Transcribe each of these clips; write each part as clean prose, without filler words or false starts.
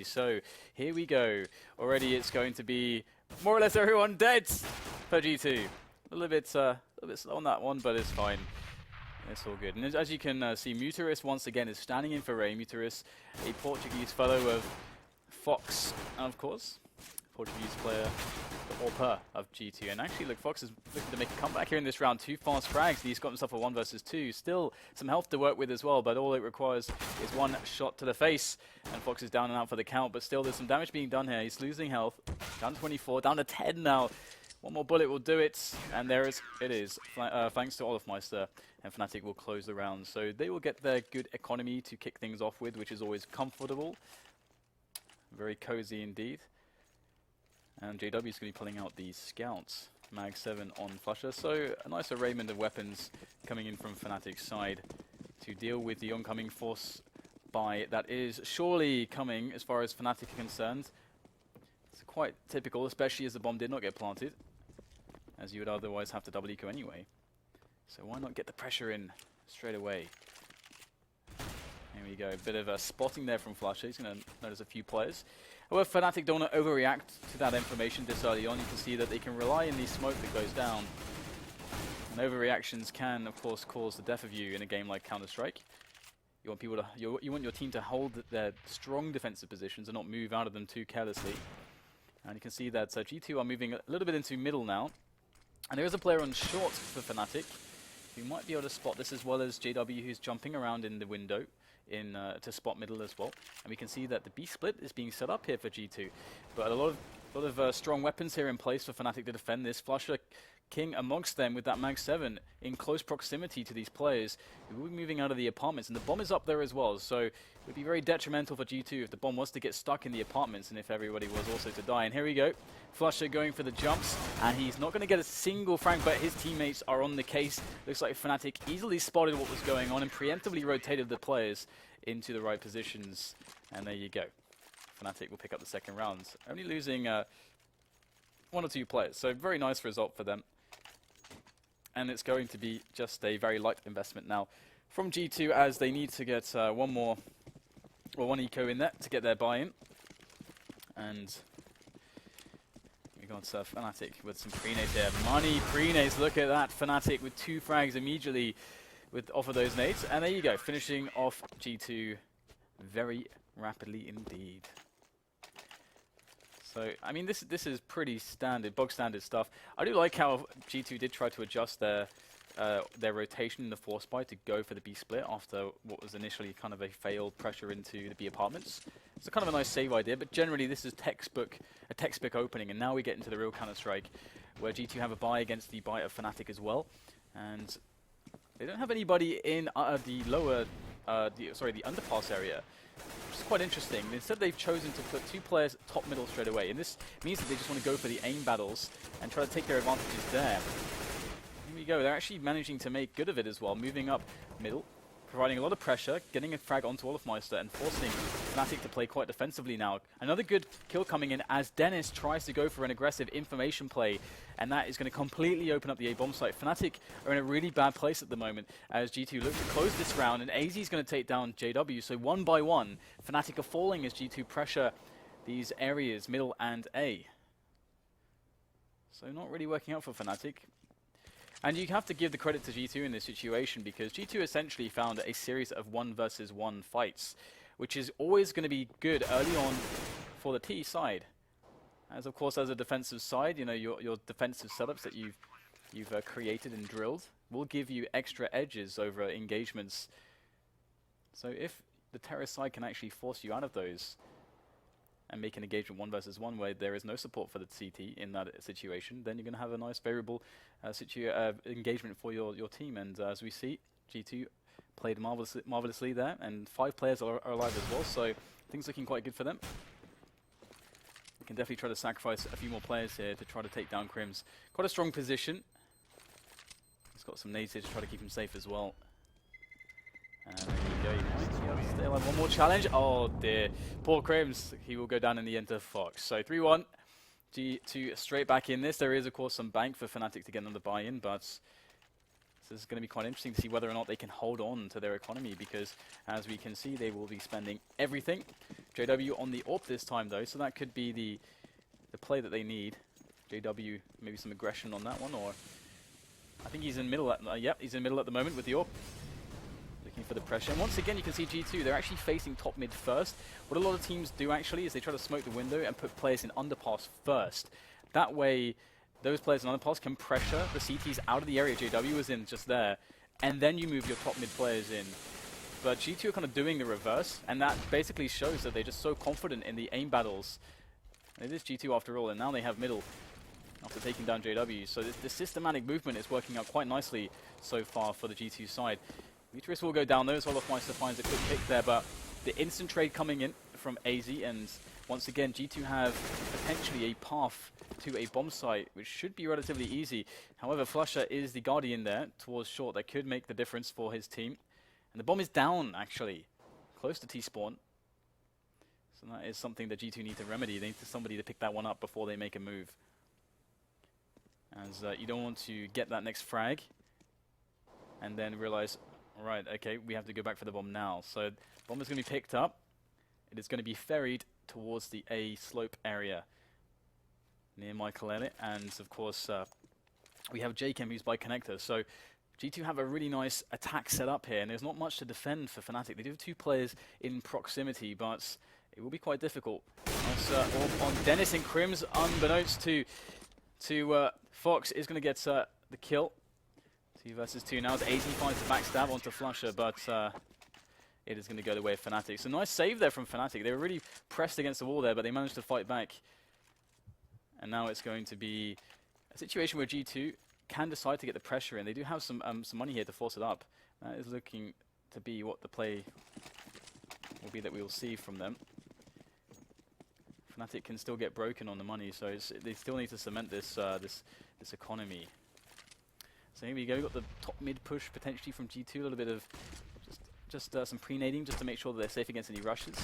So here we go. Already it's going to be more or less everyone dead for G2. A little bit slow on that one, but it's fine. It's all good. And as you can see, Mutarus once again is standing in for Ray. Mutarus, a Portuguese fellow of Fox, and of course, Portuguese player, the Orpa of G2. And actually, look, Fox is looking to make a comeback here in this round. 2 fast frags. He's got himself a 1 versus 2. Still some health to work with as well, but all it requires is 1 shot to the face. And Fox is down and out for the count, but still there's some damage being done here. He's losing health. Down to 24, down to 10 now. 1 more bullet will do it, and it is. Thanks to Olofmeister, and Fnatic will close the round. So they will get their good economy to kick things off with, which is always comfortable. Very cozy indeed. And JW is going to be pulling out the Scouts. Mag 7 on Flusher. So a nice arrayment of weapons coming in from Fnatic's side to deal with the oncoming force buy that is surely coming as far as Fnatic are concerned. It's quite typical, especially as the bomb did not get planted, as you would otherwise have to double eco anyway. So why not get the pressure in straight away? Here we go, a bit of a spotting there from Flusher. He's going to notice a few players. However, Fnatic don't want to overreact to that information this early on. You can see that they can rely on the smoke that goes down. And overreactions can, of course, cause the death of you in a game like Counter-Strike. You want people to, you want your team to hold their strong defensive positions and not move out of them too carelessly. And you can see that G2 are moving a little bit into middle now. And there is a player on short for Fnatic who might be able to spot this, as well as JW, who's jumping around in the window to spot middle as well. And we can see that the B split is being set up here for G2. But a lot of strong weapons here in place for Fnatic to defend this. Flusher King amongst them with that Mag 7 in close proximity to these players who will be moving out of the apartments. And the bomb is up there as well, so it would be very detrimental for G2 if the bomb was to get stuck in the apartments and if everybody was also to die. And here we go. Flusher going for the jumps, and he's not going to get a single frag, but his teammates are on the case. Looks like Fnatic easily spotted what was going on and preemptively rotated the players into the right positions. And there you go. Fnatic will pick up the second round, only losing 1 or 2 players, so very nice result for them. And it's going to be just a very light investment now from G2, as they need to get 1 eco in there to get their buy-in. And we got Fnatic with some pre-nades here. Money pre-nades, look at that. Fnatic with 2 frags immediately off of those nades. And there you go, finishing off G2 very rapidly indeed. So, I mean, this is pretty standard, bog standard stuff. I do like how G2 did try to adjust their rotation in the force buy to go for the B split after what was initially kind of a failed pressure into the B apartments. It's kind of a nice save idea, but generally this is a textbook opening, and now we get into the real Counter-Strike, where G2 have a buy against the buy of Fnatic as well, and they don't have anybody in the underpass area. Which is quite interesting. Instead, they've chosen to put 2 players top middle straight away, and this means that they just want to go for the aim battles and try to take their advantages there. Here we go. They're actually managing to make good of it as well, moving up middle, providing a lot of pressure, getting a frag onto Olofmeister, and forcing Fnatic to play quite defensively now. Another good kill coming in as Dennis tries to go for an aggressive information play, and that is going to completely open up the A-bomb site. Fnatic are in a really bad place at the moment as G2 look to close this round, and AZ is going to take down JW. So 1 by 1, Fnatic are falling as G2 pressure these areas, middle and A. So not really working out for Fnatic. And you have to give the credit to G2 in this situation, because G2 essentially found a series of 1 versus 1 fights, which is always going to be good early on for the T side. As of course, as a defensive side, you know, your defensive setups that you've created and drilled will give you extra edges over engagements. So if the terrorist side can actually force you out of those and make an engagement 1 versus 1 where there is no support for the CT in that situation, then you're going to have a nice favorable engagement for your team. And as we see, G2 played marvelously there, and 5 players are alive as well, so things looking quite good for them. We can definitely try to sacrifice a few more players here to try to take down Crims. Quite a strong position. He's got some nades here to try to keep him safe as well. And there you go, he might stay alive. 1 more challenge. Oh dear. Poor Crims. He will go down in the end to Fox. So 3-1. G2 straight back in this. There is, of course, some bank for Fnatic to get another buy-in, but So this is going to be quite interesting to see whether or not they can hold on to their economy, because as we can see, they will be spending everything. JW on the AWP this time though, so that could be the play that they need. JW, maybe some aggression on that one, or I think he's in middle at, yep, he's in middle at the moment with the AWP. Looking for the pressure. And once again, you can see G2, they're actually facing top mid first. What a lot of teams do actually is they try to smoke the window and put players in underpass first. That way, those players in underpass can pressure the CTs out of the area JW is in just there, and then you move your top mid players in. But G2 are kind of doing the reverse, and that basically shows that they're just so confident in the aim battles. It is G2 after all, and now they have middle after taking down JW. So the systematic movement is working out quite nicely so far for the G2 side. Muturis will go down though, as Olofmeister finds a quick pick there, but the instant trade coming in from AZ, and once again, G2 have potentially a path to a bomb site, which should be relatively easy. However, Flusher is the guardian there towards short that could make the difference for his team. And the bomb is down, actually, close to T-spawn. So that is something that G2 need to remedy. They need somebody to pick that one up before they make a move. As you don't want to get that next frag and then realize, all right, okay, we have to go back for the bomb now. So bomb is going to be picked up. It is going to be ferried towards the A slope area near Michael, and of course we have JChem who's by connector. So G2 have a really nice attack set up here, and there's not much to defend for Fnatic. They do have two players in proximity, but it will be quite difficult. Nice orb on Dennis and Crims, unbeknownst to Fox, is going to get the kill. 2 versus 2 now as AZ finds the backstab onto Flusher, but it is going to go the way of Fnatic. So nice save there from Fnatic. They were really pressed against the wall there, but they managed to fight back. And now it's going to be a situation where G2 can decide to get the pressure in. They do have some money here to force it up. That is looking to be what the play will be that we will see from them. Fnatic can still get broken on the money, so they still need to cement this this economy. So here we go. We've got the top mid push potentially from G2. A little bit of just some pre-nading just to make sure that they're safe against any rushes.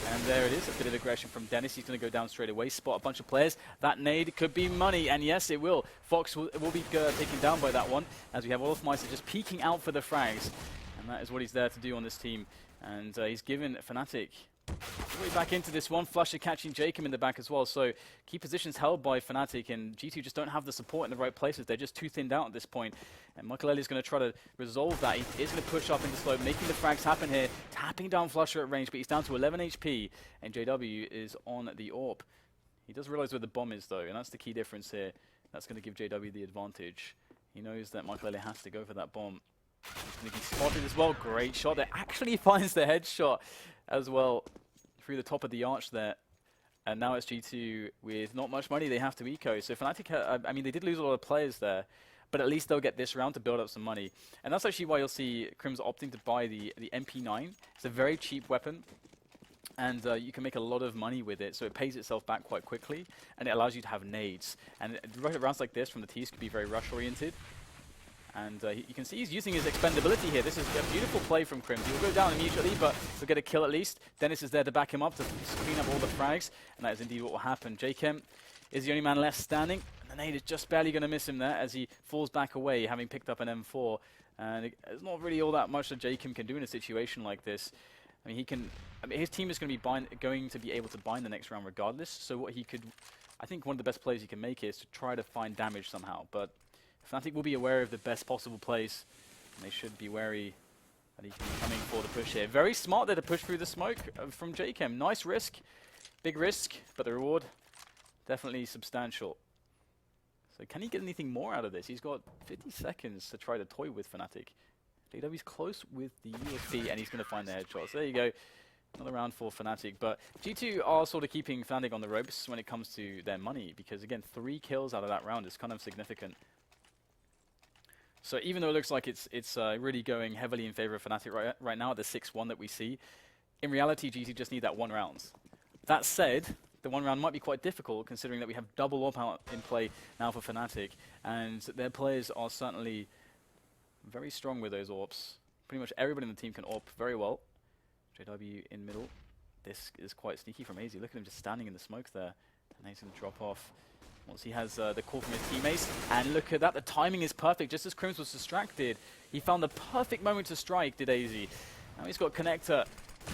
And there it is, a bit of aggression from Dennis. He's going to go down straight away, spot a bunch of players. That nade could be money, and yes, it will. Fox will be taken down by that one, as we have Olofmeister just peeking out for the frags. And that is what he's there to do on this team. And he's given Fnatic way back into this one. Flusher catching Jacob in the back as well. So key positions held by Fnatic, and G2 just don't have the support in the right places. They're just too thinned out at this point. And Michael is going to try to resolve that. He is going to push up into slope, making the frags happen here, tapping down Flusher at range, but he's down to 11 HP, and JW is on the AWP. He does realize where the bomb is though, and that's the key difference here. That's going to give JW the advantage. He knows that Michael has to go for that bomb. He's going to be spotted as well. Great shot there. Actually finds the headshot as well through the top of the arch there. And now it's G2 with not much money. They have to eco. So Fnatic, I mean, they did lose a lot of players there, but at least they'll get this round to build up some money. And that's actually why you'll see Crims opting to buy the MP9. It's a very cheap weapon, and you can make a lot of money with it, so it pays itself back quite quickly, and it allows you to have nades. And rounds like this from the T's could be very rush-oriented. And you can see he's using his expendability here. This is a beautiful play from Crims. He will go down immediately, but he'll get a kill at least. Dennis is there to back him up, to clean up all the frags, and that is indeed what will happen. JChem is the only man left standing, and the nade is just barely going to miss him there as he falls back away, having picked up an M4. And there's not really all that much that JChem can do in a situation like this. I mean, his team is going to be able to bind the next round regardless. So what he could, I think one of the best plays he can make is to try to find damage somehow. But Fnatic will be aware of the best possible plays, and they should be wary that he can be coming for the push here. Very smart there to push through the smoke from JChem. Nice risk, big risk, but the reward definitely substantial. So can he get anything more out of this? He's got 50 seconds to try to toy with Fnatic. JW's close with the USP, and he's going to find the headshots. There you go. Another round for Fnatic, but G2 are sort of keeping Fnatic on the ropes when it comes to their money, because again, 3 kills out of that round is kind of significant. So even though it looks like it's really going heavily in favor of Fnatic right now at the 6-1 that we see, in reality G2 just need that 1 round. That said, the 1 round might be quite difficult considering that we have double AWP out in play now for Fnatic, and their players are certainly very strong with those AWPs. Pretty much everybody in the team can AWP very well. JW in middle. This is quite sneaky from AZ. Look at him just standing in the smoke there, and he's going to drop off. once he has the call from his teammates. And look at that, the timing is perfect. Just as Crims was distracted, he found the perfect moment to strike, did AZ. Now he's got Connector,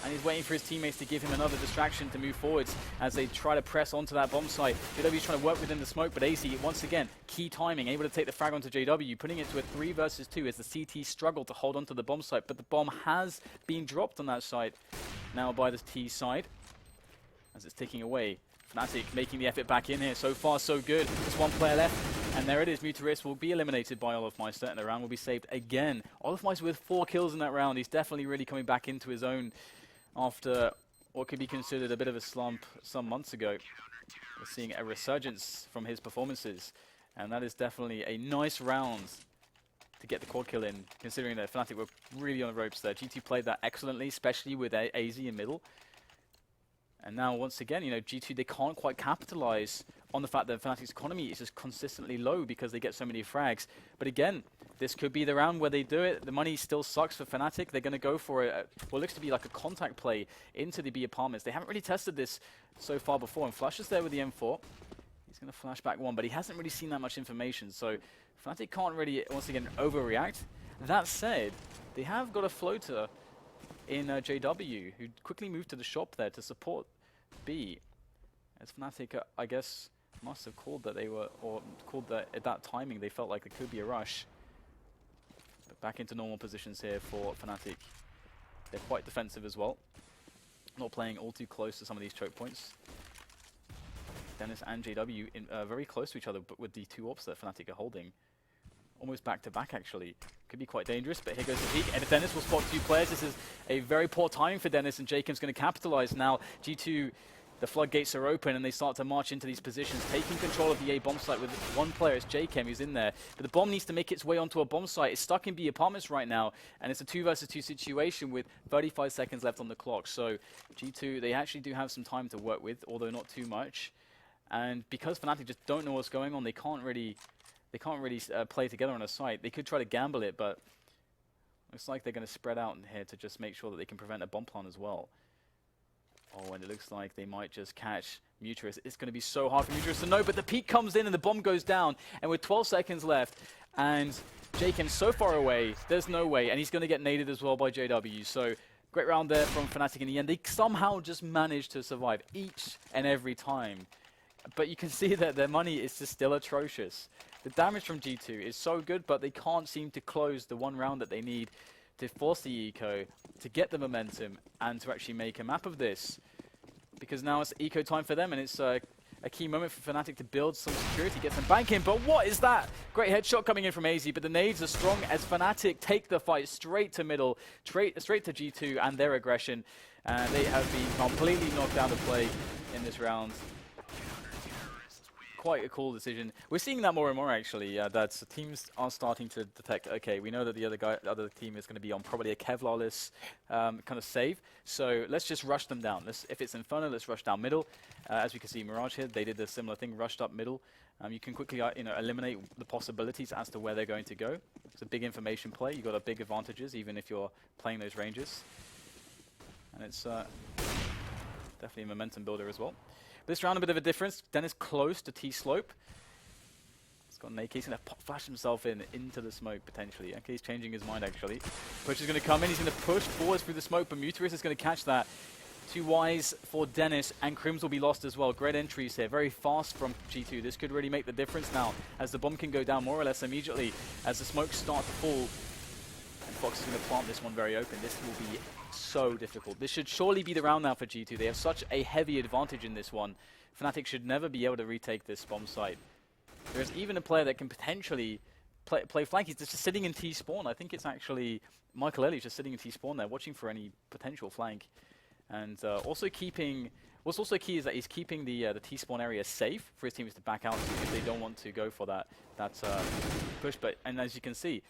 and he's waiting for his teammates to give him another distraction to move forwards as they try to press onto that bomb site. JW's trying to work within the smoke, but AZ, once again, key timing, able to take the frag onto JW, putting it to a 3 versus 2 as the CT struggle to hold onto the bomb site, but the bomb has been dropped on that site now by the T side as it's ticking away. Fnatic making the effort back in here. So far, so good. Just one player left. And there it is. Muteris will be eliminated by Olofmeister, and the round will be saved again. Olofmeister with 4 kills in that round. He's definitely really coming back into his own after what could be considered a bit of a slump some months ago. We're seeing a resurgence from his performances. And that is definitely a nice round to get the quad kill in, considering that Fnatic were really on the ropes there. G2 played that excellently, especially with AZ in middle. And now, once again, you know, G2, they can't quite capitalize on the fact that Fnatic's economy is just consistently low because they get so many frags. But again, this could be the round where they do it. The money still sucks for Fnatic. They're going to go for what looks to be like a contact play into the B apartments. They haven't really tested this so far before. And Flush is there with the M4. He's going to flash back one, but he hasn't really seen that much information. So Fnatic can't really, once again, overreact. That said, they have got a floater in JW, who quickly moved to the shop there to support B. As Fnatic, I guess, must have called that they were, or called that at that timing they felt like there could be a rush. But back into normal positions here for Fnatic. They're quite defensive as well. Not playing all too close to some of these choke points. Dennis and JW in, very close to each other, but with the 2 ops that Fnatic are holding. Almost back to back, actually. Could be quite dangerous, but here goes the peak. And Dennis will spot 2 players. This is a very poor timing for Dennis, and Jacob's going to capitalize now. G2, the floodgates are open, and they start to march into these positions, taking control of the A bomb site with 1 player. It's Jachem who's in there. But the bomb needs to make its way onto a bomb site. It's stuck in B apartments right now, and it's a 2 versus 2 situation with 35 seconds left on the clock. So G2, they actually do have some time to work with, although not too much. And because Fnatic just don't know what's going on, they can't really play together on a site. They could try to gamble it, but looks like they're going to spread out in here to just make sure that they can prevent a bomb plant as well. Oh, and it looks like they might just catch Muteris. It's going to be so hard for Muteris to know, but the peak comes in and the bomb goes down. And with 12 seconds left, and Jacob's so far away, there's no way. And he's going to get naded as well by JW. So great round there from Fnatic in the end. They somehow just managed to survive each and every time. But you can see that their money is just still atrocious. The damage from G2 is so good, but they can't seem to close the 1 round that they need to force the eco, to get the momentum, and to actually make a map of this. Because now it's eco time for them, and it's a key moment for Fnatic to build some security, get some bank in. But what is that? Great headshot coming in from AZ, but the nades are strong as Fnatic take the fight straight to middle, straight to G2 and their aggression. And they have been completely knocked out of play in this round. Quite a cool decision. We're seeing that more and more, actually, that teams are starting to detect, okay, we know that the other team is going to be on probably a Kevlar-less kind of save, so let's just rush them down. If it's Inferno, let's rush down middle. As we can see, Mirage here, they did a similar thing, rushed up middle. You can quickly eliminate the possibilities as to where they're going to go. It's a big information play. You've got a big advantages, even if you're playing those ranges. And it's definitely a momentum builder as well. This round, a bit of a difference. Dennis close to T-slope. He's got an AK. He's going to flash himself into the smoke, potentially. Okay, he's changing his mind, actually. Push is going to come in. He's going to push forwards through the smoke, but Muteris is going to catch that. 2 Ys for Dennis, and Crims will be lost as well. Great entries here. Very fast from G2. This could really make the difference now, as the bomb can go down more or less immediately as the smokes start to fall. And Fox is going to plant this one very open. This will be so difficult. This should surely be the round now for G2. They have such a heavy advantage in this one. Fnatic should never be able to retake this bomb site. There's even a player that can potentially play flank. He's just sitting in T-spawn. I think it's actually Michael Elliott's just sitting in T-spawn there, watching for any potential flank. And also keeping... What's also key is that he's keeping the T-spawn area safe for his teams to back out to if they don't want to go for that push. And as you can see,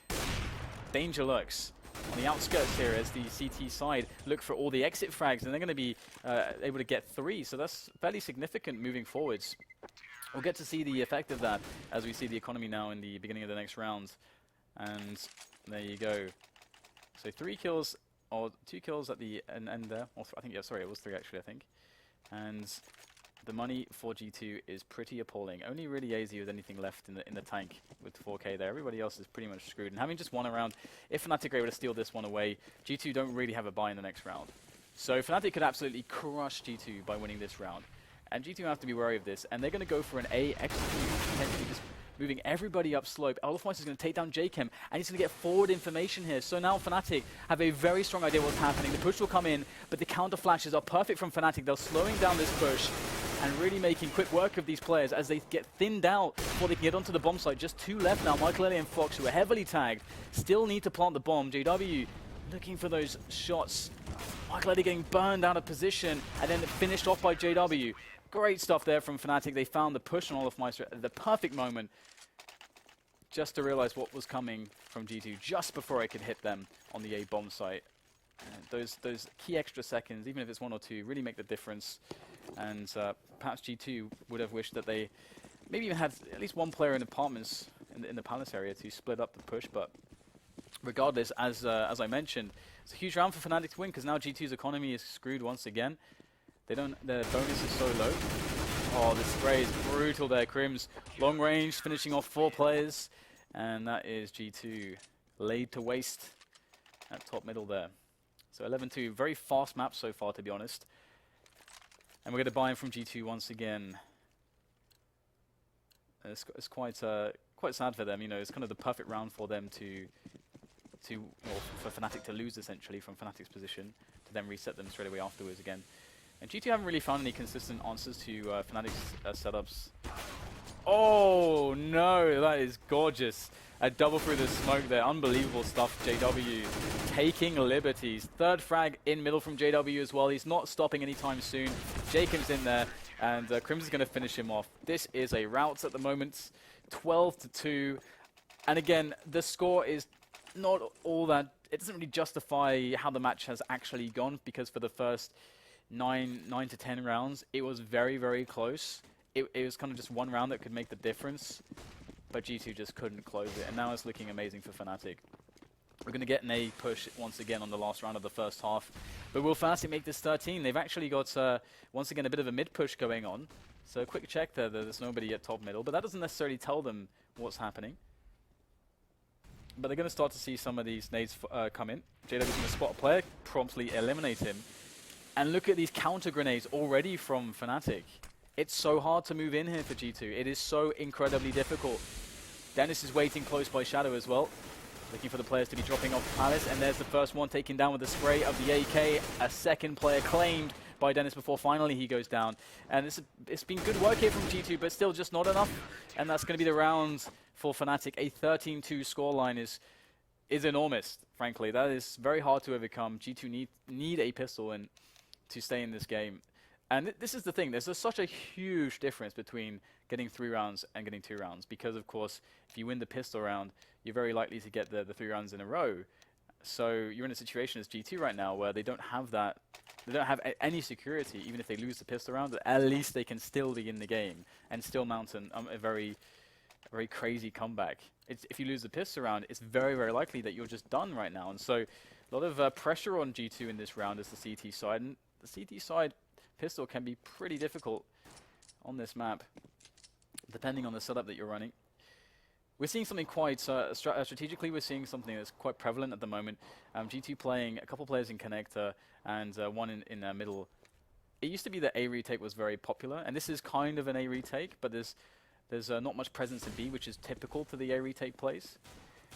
danger lurks on the outskirts here as the CT side look for all the exit frags, and they're going to be able to get 3, so that's fairly significant moving forwards. We'll get to see the effect of that as we see the economy now in the beginning of the next round. And there you go. So 3 kills, or 2 kills at the end there. Or I think, yeah, sorry, it was 3 actually, I think. And The money for G2 is pretty appalling. Only really AZ with anything left in the tank with 4K there. Everybody else is pretty much screwed. And having just one round, if Fnatic are able to steal this one away, G2 don't really have a buy in the next round. So Fnatic could absolutely crush G2 by winning this round. And G2 have to be wary of this. And they're going to go for an A execute, potentially just moving everybody up slope. Olofmeister is going to take down JChem, and he's going to get forward information here. So now Fnatic have a very strong idea what's happening. The push will come in, but the counter flashes are perfect from Fnatic. They're slowing down this push and really making quick work of these players as they get thinned out before they can get onto the bomb site. Just 2 left now. Michael Ellie and Fox, who are heavily tagged, still need to plant the bomb. JW looking for those shots. Michael Ellie getting burned out of position and then finished off by JW. Great stuff there from Fnatic. They found the push on Olofmeister at the perfect moment just to realize what was coming from G2 just before I could hit them on the A bomb site. And those key extra seconds, even if it's 1 or 2, really make the difference. And perhaps G2 would have wished that they maybe even had at least one player in apartments in the palace area to split up the push. But regardless, as I mentioned, it's a huge round for Fnatic to win because now G2's economy is screwed once again. Their bonus is so low. Oh, the spray is brutal there. Crims, long range, finishing off 4 players. And that is G2 laid to waste at top middle there. So 11-2, very fast map so far, to be honest. And we're going to buy in from G2 once again. It's quite sad for them. You know, it's kind of the perfect round for them well, for Fnatic to lose, essentially, from Fnatic's position, to then reset them straight away afterwards again. And G2 haven't really found any consistent answers to Fnatic's setups. Oh no, that is gorgeous. A double through the smoke there. Unbelievable stuff, JW. Taking liberties. 3rd frag in middle from JW as well. He's not stopping anytime soon. Jacob's in there, and Crims is going to finish him off. This is a rout at the moment. 12-2. And again, the score is not all that... It doesn't really justify how the match has actually gone, because for the first 9 to 10 rounds, it was very, very close. It was kind of just one round that could make the difference, but G2 just couldn't close it, and now it's looking amazing for Fnatic. We're going to get an A push once again on the last round of the first half, but will Fnatic make this 13? They've actually got, once again, a bit of a mid-push going on, so a quick check there, there's nobody at top middle, but that doesn't necessarily tell them what's happening. But they're going to start to see some of these nades come in. JW's going to spot a player, promptly eliminate him. And look at these counter grenades already from Fnatic. It's so hard to move in here for G2. It is so incredibly difficult. Dennis is waiting close by Shadow as well, looking for the players to be dropping off the Palace. And there's the first one taken down with the spray of the AK. A second player claimed by Dennis before finally he goes down. And it's been good work here from G2, but still just not enough. And that's going to be the round for Fnatic. A 13-2 scoreline is enormous, frankly. That is very hard to overcome. G2 need a pistol and to stay in this game. And this is the thing, there's such a huge difference between getting 3 rounds and getting 2 rounds, because of course, if you win the pistol round, you're very likely to get the 3 rounds in a row. So you're in a situation as G2 right now where they don't have that, they don't have any security. Even if they lose the pistol round, at least they can still be in the game and still mount a very crazy comeback. If you lose the pistol round, it's very, very likely that you're just done right now. And so a lot of pressure on G2 in this round as the CT side, and the CT side pistol can be pretty difficult on this map, depending on the setup that you're running. We're seeing something quite strategically. We're seeing something that's quite prevalent at the moment. G2 playing a couple players in connector and one in the middle. It used to be that A retake was very popular, and this is kind of an A retake, but there's not much presence in B, which is typical to the A retake plays.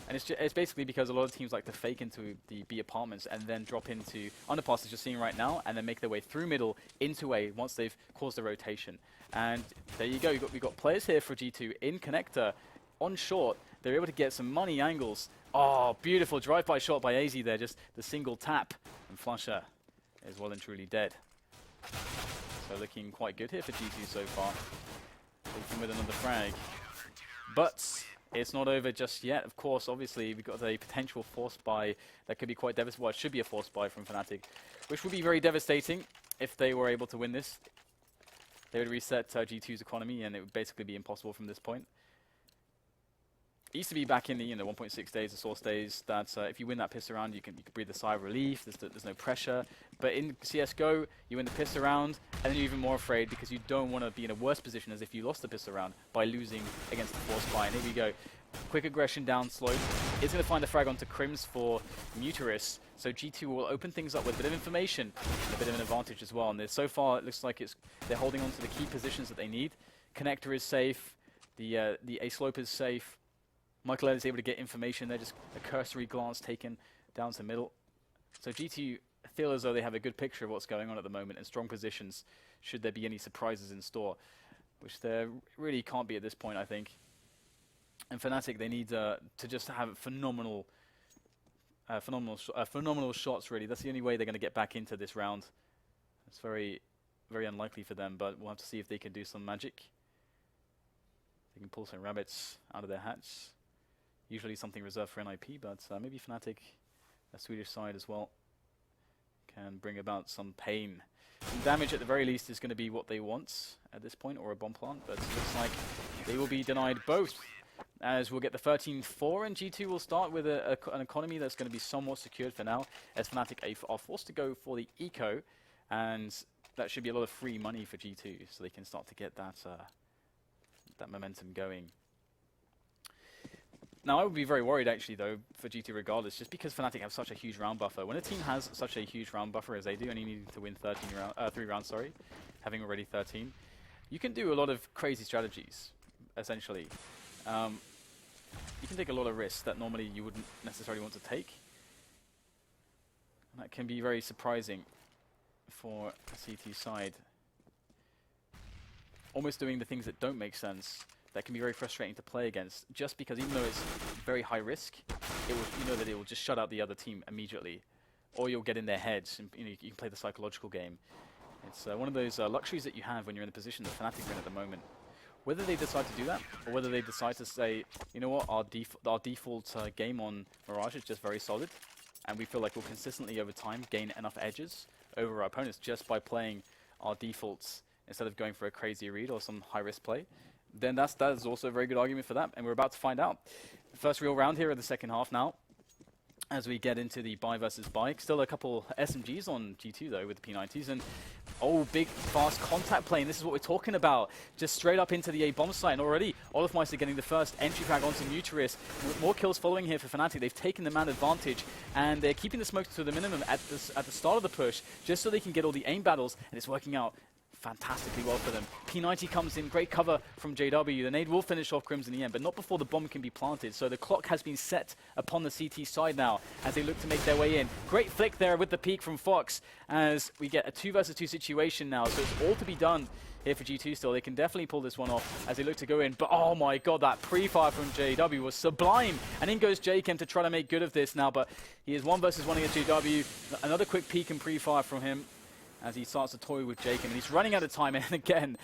And it's basically because a lot of teams like to fake into the B apartments and then drop into underpass, as you're seeing right now, and then make their way through middle into A once they've caused a rotation. And there you go. We've got players here for G2 in connector, on short. They're able to get some money angles. Oh, beautiful drive-by shot by AZ there. Just the single tap, and Flusher is well and truly dead. So looking quite good here for G2 so far. Looking with another frag. But it's not over just yet. Of course, obviously, we've got a potential force buy that could be quite devastating. Well, it should be a force buy from Fnatic, which would be very devastating if they were able to win this. They would reset G2's economy, and it would basically be impossible from this point. used to be back in the 1.6 days, the source days, that if you win that piss around, you can breathe a sigh of relief. There's no pressure. But in CS:GO, you win the piss around, and then you're even more afraid because you don't want to be in a worse position as if you lost the piss around by losing against the force buy. And here we go. Quick aggression down slope. It's going to find the frag onto Crims for Muteris. So G2 will open things up with a bit of information, and a bit of an advantage as well. And so far, it looks like they're holding on to the key positions that they need. Connector is safe. The A slope is safe. Michael is able to get information there, just a cursory glance taken down to middle. So G2 feel as though they have a good picture of what's going on at the moment and strong positions should there be any surprises in store, which there really can't be at this point, I think. And Fnatic, they need to just have phenomenal shots, really. That's the only way they're going to get back into this round. It's very, very unlikely for them, but we'll have to see if they can do some magic. They can pull some rabbits out of their hats. Usually something reserved for NIP, but maybe Fnatic, a Swedish side as well, can bring about some pain. Some damage at the very least is going to be what they want at this point, or a bomb plant, but it looks like they will be denied both. As we'll get the 13-4, and G2 will start with an economy that's going to be somewhat secured for now, as Fnatic are forced to go for the eco, and that should be a lot of free money for G2, so they can start to get that momentum going. Now, I would be very worried, actually, though, for G2 regardless, just because Fnatic have such a huge round buffer. When a team has such a huge round buffer as they do, only needing to win 3 rounds, having already 13, you can do a lot of crazy strategies, essentially. You can take a lot of risks that normally you wouldn't necessarily want to take. And that can be very surprising for a CT side. Almost doing the things that don't make sense, that can be very frustrating to play against, just because even though it's very high risk, you know that it will just shut out the other team immediately, or you'll get in their heads, and you can play the psychological game. It's one of those luxuries that you have when you're in the position that Fnatic are in at the moment. Whether they decide to do that, or whether they decide to say, you know what, our default game on Mirage is just very solid, and we feel like we'll consistently over time gain enough edges over our opponents just by playing our defaults instead of going for a crazy read or some high-risk play, then that is also a very good argument for that, and we're about to find out. First real round here of the second half now, as we get into the buy versus buy. Still a couple SMGs on G2 though with the P90s, and big fast contact play, and this is what we're talking about. Just straight up into the A bomb site, and already Olofmeister getting the first entry frag onto Muteris. More kills following here for Fnatic. They've taken the man advantage, and they're keeping the smoke to the minimum at the start of the push, just so they can get all the aim battles, and it's working out fantastically well for them. P90 comes in, great cover from JW. The nade will finish off Crims in the end, but not before the bomb can be planted. So the clock has been set upon the CT side now as they look to make their way in. Great flick there with the peek from Fox as we get a 2 versus 2 situation now. So it's all to be done here for G2 still. They can definitely pull this one off as they look to go in. But oh my god, that pre-fire from JW was sublime. And in goes Jakem to try to make good of this now, but he is 1 versus 1 against JW. Another quick peek and pre-fire from him as he starts to toy with Jakem, and he's running out of time. And again,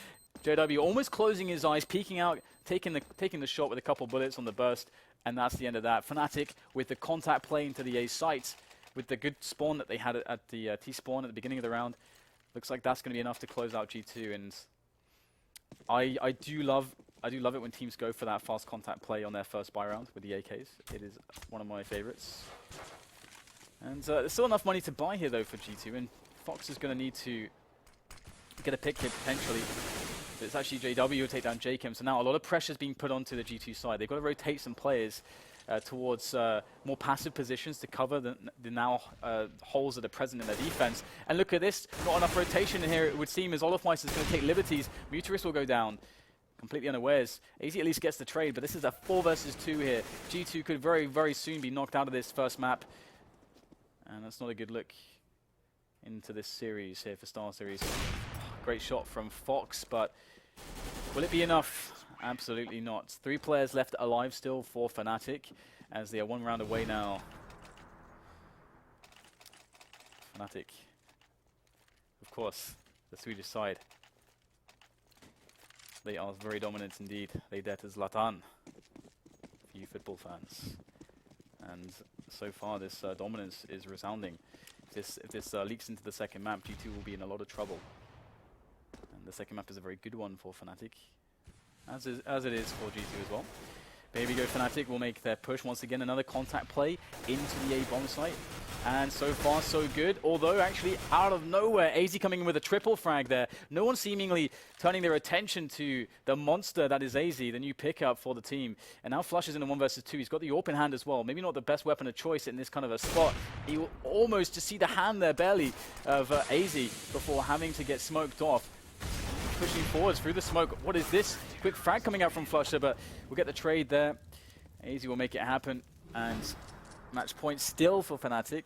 JW almost closing his eyes, peeking out, taking the shot with a couple bullets on the burst, and that's the end of that. Fnatic with the contact play into the A site, with the good spawn that they had at the T spawn at the beginning of the round. Looks like that's going to be enough to close out G2, and I do love it when teams go for that fast contact play on their first buy round with the AKs. It is one of my favorites. And there's still enough money to buy here though for G2, and Fox is going to need to get a pick here potentially. But it's actually JW who will take down Jakem. So now a lot of pressure is being put onto the G2 side. They've got to rotate some players towards more passive positions to cover the now holes that are present in their defense. And look at this, not enough rotation in here it would seem, as Olofmeister is going to take liberties. Muteris will go down completely unawares. AZ at least gets the trade, but this is a 4 versus 2 here. G2 could very, very soon be knocked out of this first map. And that's not a good look into this series here for StarSeries. Great shot from Fox, but will it be enough? Absolutely not. 3 players left alive still for Fnatic, as they are 1 round away now. Fnatic, of course, the Swedish side. They are very dominant indeed. They dare to Zlatan, for you football fans. And so far this dominance is resounding. If this leaks into the second map, G2 will be in a lot of trouble. And the second map is a very good one for Fnatic, as it is for G2 as well. Here we go, Fnatic will make their push once again. Another contact play into the A bomb site. And so far, so good. Although, actually, out of nowhere, AZ coming in with a triple frag there. No one seemingly turning their attention to the monster that is AZ, the new pickup for the team. And now Flush is in a 1 versus 2. He's got the AWP in hand as well. Maybe not the best weapon of choice in this kind of a spot. He will almost just see the hand there, barely, of AZ before having to get smoked off. Pushing forwards through the smoke. What is this? Quick frag coming out from Flusher, but we'll get the trade there. AZ will make it happen. And match point still for Fnatic.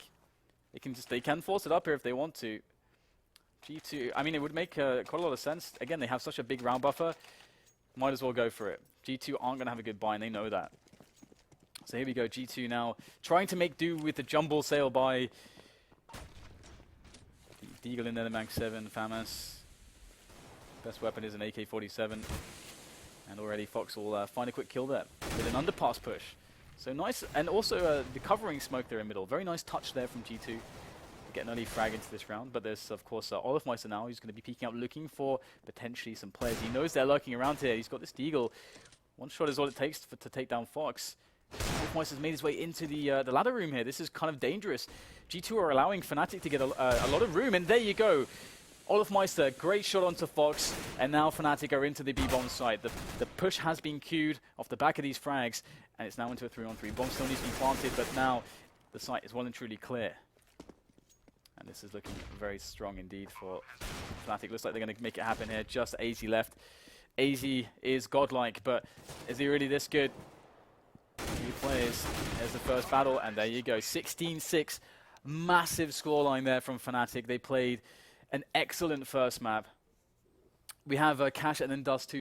They can force it up here if they want to. G2, I mean, it would make quite a lot of sense. Again, they have such a big round buffer. Might as well go for it. G2 aren't going to have a good buy, and they know that. So here we go, G2 now trying to make do with the jumble sale by Deagle in there, the Mag 7, FAMAS. Best weapon is an AK-47. And already Fox will find a quick kill there with an underpass push. So nice, and also the covering smoke there in middle. Very nice touch there from G2. Get an early frag into this round, but there's of course Olofmeister now. He's going to be peeking out, looking for potentially some players. He knows they're lurking around here. He's got this Deagle. One shot is all it takes to take down Fox. Olofmeister's made his way into the ladder room here. This is kind of dangerous. G2 are allowing Fnatic to get a lot of room, and there you go. Olofmeister, great shot onto Fox, and now Fnatic are into the B-bomb site. The push has been queued off the back of these frags, and it's now into a 3-on-3. Bomb still needs to be planted, but now the site is well and truly clear. And this is looking very strong indeed for Fnatic. Looks like they're going to make it happen here. Just AZ left. AZ is godlike, but is he really this good? New players. There's the first battle, and there you go. 16-6. Massive scoreline there from Fnatic. They played an excellent first map. We have Cash and then Dust 2.